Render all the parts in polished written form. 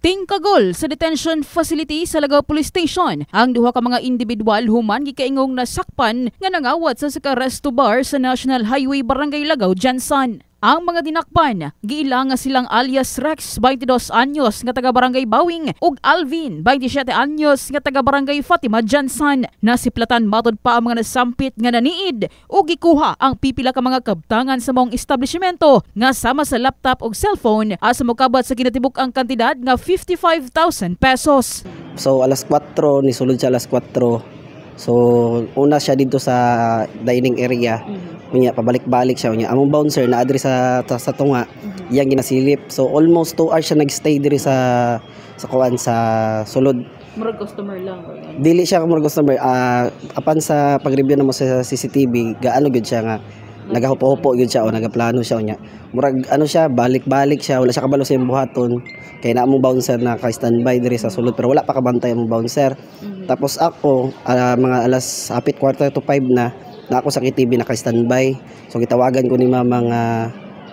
Tingkagol sa detention facility sa Lagaw Police Station ang duha ka mga individual human gikaingong nasakpan nga nangawat sa resto bar sa National Highway Barangay Lagaw, Jansan. Ang mga dinakpan, giila nga silang alias Rex, 22 anyos nga taga Barangay Bawing ug Alvin, 27 anyos nga taga Barangay Fatima, Jansan. Nasiplatan matod pa ang mga nasampit nga naniid ug gikuha ang pipila ka mga kabtangan sa maong establishmento nga sama sa laptop ug cellphone asa mokabat sa kinatibuk ang kantidad nga 55,000 pesos. So alas 4 ni sulod siya alas 4. So una siya dito sa dining area. Unya pabalik-balik siya unya. Among bouncer na adre sa tunga. Iyang ginasilip. So almost 2 hours siya nagstay diri sa kuan sa sulod. Murag customer lang. Dili siya murag customer. Apan sa pag-review namo sa CCTV, gaano gud siya nga nagahupo-hupo gud siya o nagaplano siya unya. Murag ano siya, balik-balik siya, wala siya kabalo sa iyang buhaton. Kay na among bouncer na ka-standby diri sa sulod pero wala pa kabantay among bouncer. Tapos ako mga alas 4:45 na ako sa KTV naka-standby. So gitawagan ko ni mamang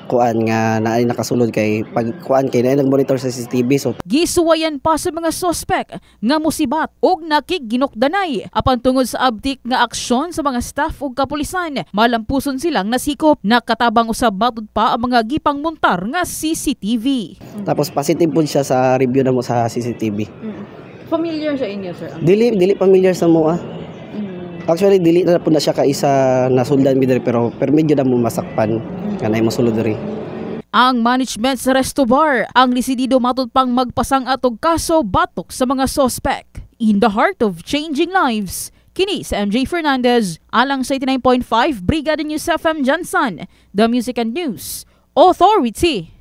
kuan nga naay nakasulod kay pag kuan kay naay nag-monitor sa CCTV. So gisuwayan pa sa mga suspect nga musibat ug nakigginokdanay apan tungod sa abtik nga aksyon sa mga staff ug kapulisan. Malampuson silang nasikop. Nakatabang usab batud pa ang mga gipang montar nga CCTV. Tapos positive pud siya sa review namo sa CCTV. Familiar sa inyo, sir? Dili familiar sa mo. Actually, dili na po na siya kaisa na suldan mi diri pero medyo na mo masakpan kanay mosulod diri. Ang management sa resto bar ang desidido matud pang magpasang atog kaso batok sa mga suspect. In the heart of changing lives, kini sa MJ Fernandez, alang sa 89.5 Brigada News FM Jansan, The Music and News Authority.